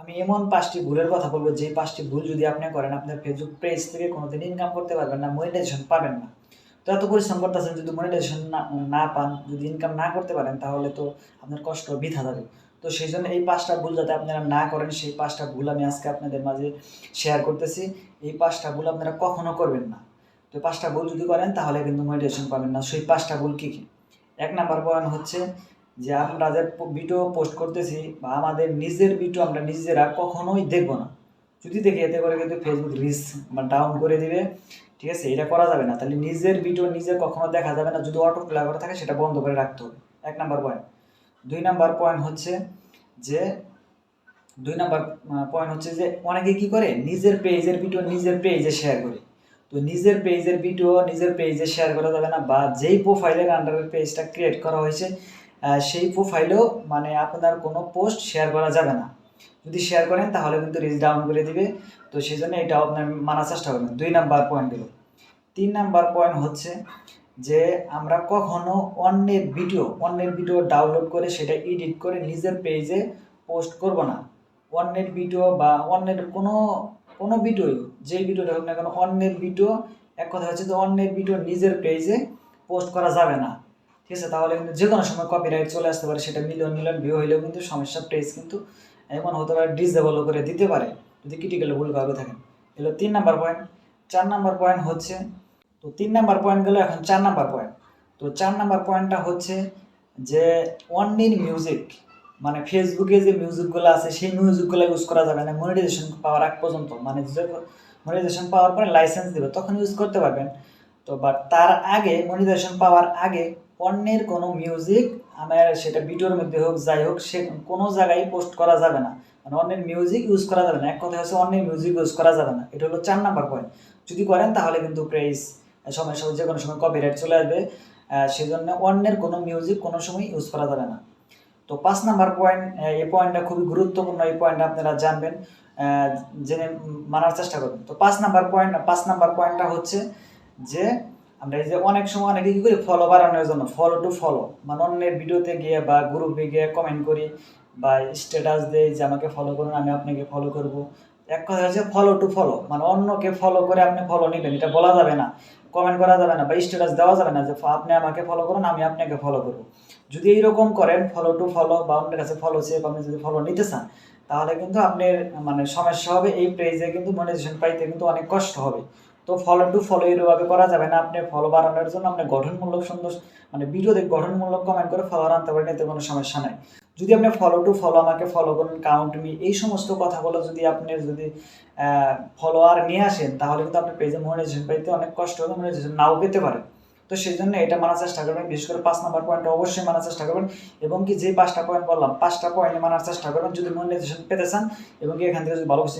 আমি এমন ৫টি ভুলের কথা বলব, যে ৫টি ভুল যদি আপনি করেন, আপনার ফেসবুক পেজ থেকে কোনোদিন ইনকাম করতে পারবেন না, মনিটাইজেশন পাবেন না। তো এত পরিশ্রম করতেছেন, যদি মনিটাইজেশন না পান, যদি ইনকাম না করতে পারেন, তাহলে তো আপনার কষ্ট বৃথা যাবে। তো সেই জন্য এই ৫টা ভুল যাতে আপনারা না করেন, সেই ৫টা ভুল আমি আজকে আপনাদের মাঝে শেয়ার করতেছি। এই ৫টা ভুল আপনারা কখনো করবেন না। তো ৫টা ভুল যদি করেন, তাহলে কিন্তু মনিটাইজেশন পাবেন না। সেই 5টা ভুল কী কী? ১ নাম্বার পয়েন্ট হচ্ছে যে, আমরা যে ভিডিও পোস্ট করতেছি বা আমাদের নিজের ভিডিও আমরা নিজেরা কখনোই দেখব না। যদি দেখি, এতে করে কিন্তু ফেসবুক রিচ বা ডাউন করে দিবে। ঠিক আছে, এটা করা যাবে না। তাহলে নিজের ভিডিও নিজে কখনো দেখা যাবে না। যদি অটো প্লে করা থাকে, সেটা বন্ধ করে রাখতে হবে। ১ নাম্বার পয়েন্ট। ২ নাম্বার পয়েন্ট হচ্ছে যে ২ নাম্বার পয়েন্ট হচ্ছে যে, অনেকে কি করে, নিজের পেজের ভিডিও নিজের পেজে শেয়ার করে। তো নিজের পেজের ভিডিও নিজের পেজে শেয়ার করা যাবে না, বা যেই প্রোফাইলের আন্ডারে পেজটা ক্রিয়েট করা হয়েছে সেই প্রোফাইলেও মানে আপনার কোনো পোস্ট শেয়ার করা যাবে না। যদি শেয়ার করেন, তাহলে কিন্তু রিচ ডাউন করে দিবে। তো সেই জন্য এটাও আপনার মানার চেষ্টা করবেন। ২ নাম্বার পয়েন্ট গেল। ৩ নাম্বার পয়েন্ট হচ্ছে যে, আমরা কখনো অন্যের ভিডিও ডাউনলোড করে সেটা এডিট করে নিজের পেজে পোস্ট করব না। অন্যের ভিডিও বা অন্যের কোনো ভিডিওই, যেই ভিডিওটা হোক না কেন, অন্যের ভিডিও, এক কথা হচ্ছে যে অন্যের ভিডিও নিজের পেজে পোস্ট করা যাবে না। ঠিক আছে, তাহলে কিন্তু যে কোনো সময় কপিরাইট চলে আসতে পারে। সেটা মিলিয়ন ভিউ হইলেও কিন্তু সমস্যা, পেজ কিন্তু এমন হতে পারে ডিসেবলও করে দিতে পারে, যদি ক্রিটিক্যালি ভুল ভাবে থাকেন। এগুলো ৩ নাম্বার পয়েন্ট। ৪ নাম্বার পয়েন্ট হচ্ছে, তো ৩ নাম্বার পয়েন্ট গেল, এখন ৪ নাম্বার পয়েন্ট। তো ৪ নাম্বার পয়েন্টটা হচ্ছে যে, অন্যের মিউজিক, মানে ফেসবুকে যে মিউজিকগুলো আছে, সেই মিউজিকগুলো ইউজ করা যাবে না মনিটাইজেশন পাওয়ার আগ পর্যন্ত। মানে মনিটাইজেশন পাওয়ার পরে লাইসেন্স দেবে, তখন ইউজ করতে পারবেন। তো বাট তার আগে, মনিটাইজেশন পাওয়ার আগে, অন্যের কোনো মিউজিক, আমার সেটা ভিডিওর মধ্যে হোক, যাই হোক, সে কোনো জায়গায় পোস্ট করা যাবে না। মানে অন্যের মিউজিক ইউজ করা যাবে না। এক কথা হচ্ছে, অন্যের মিউজিক ইউজ করা যাবে না। এটা হলো ৪ নাম্বার পয়েন্ট। যদি করেন, তাহলে কিন্তু প্রাইস সমস্যা, যে কোনো সময় কপিরাইট চলে আসবে। সেজন্য অন্যের কোনো মিউজিক কোনো সময় ইউজ করা যাবে না। তো ৫ নাম্বার পয়েন্ট, এই পয়েন্টটা খুবই গুরুত্বপূর্ণ। এই পয়েন্টটা আপনারা জানবেন, জেনে মানার চেষ্টা করবেন। তো ৫ নাম্বার পয়েন্টটা হচ্ছে যে, আমরা এই যে অনেক সময় অনেকে কী করি, ফলো বাড়ানোর জন্য ফলো টু ফলো, মানে অন্যের ভিডিওতে গিয়ে বা গ্রুপে গিয়ে কমেন্ট করি বা স্ট্যাটাস দেই যে আমাকে ফলো করুন, আমি আপনাকে ফলো করব। এক কথা হচ্ছে ফলো টু ফলো, মানে অন্যকে ফলো করে আপনি ফলো নেবেন, এটা বলা যাবে না, কমেন্ট করা যাবে না, বা স্ট্যাটাস দেওয়া যাবে না যে আপনি আমাকে ফলো করুন, আমি আপনাকে ফলো করব। যদি এইরকম করেন, ফলো টু ফলো, বা আপনার কাছে ফলো চেয়ে আপনি যদি ফলো নিতে চান, তাহলে কিন্তু আপনার মানে সমস্যা হবে। এই পেজে কিন্তু মনিটাইজেশন পাইতে কিন্তু অনেক কষ্ট হবে। তো ফলো টু ফলো এইভাবে করা যাবে না। আপনি ফলো বাড়ানোর জন্য আপনি গঠনমূলক সুন্দর, মানে ভিডিওতে গঠনমূলক কমেন্ট করে ফলোয়ার আনতে পারেন, এতে কোনো সমস্যা নাই। যদি আপনি ফলো টু ফলো, আমাকে ফলো করুন, কাউন্ট মি, এই সমস্ত কথাগুলো যদি আপনি ফলোয়ার নিয়ে আসেন, তাহলে কিন্তু আপনার পেজে মনিটাইজেশন পাইতে অনেক কষ্ট হবে, মনিটাইজেশন নাও পেতে পারে। তো সেই জন্য এটা মানার চেষ্টা করবেন। বিশেষ করে ৫ নাম্বার পয়েন্টটা অবশ্যই মানার চেষ্টা করবেন, এবং কি যে ৫টা পয়েন্ট বললাম, ৫টা পয়েন্ট মানার চেষ্টা করবেন যদি মনিটাইজেশন পেতে চান, এবং কি এখান থেকে যদি ভালো কিছু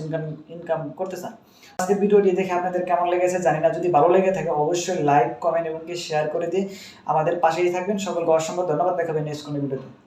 ইনকাম করতে চান। আজকের ভিডিওটি দেখে আপনাদের কেমন লেগেছে জানি না। যদি ভালো লেগে থাকে, অবশ্যই লাইক, কমেন্ট এবং কি শেয়ার করে দিয়ে আমাদের পাশেই থাকবেন। সকলকে অসংখ্য ধন্যবাদ। দেখাবেন নেক্সট কোনো ভিডিওতে।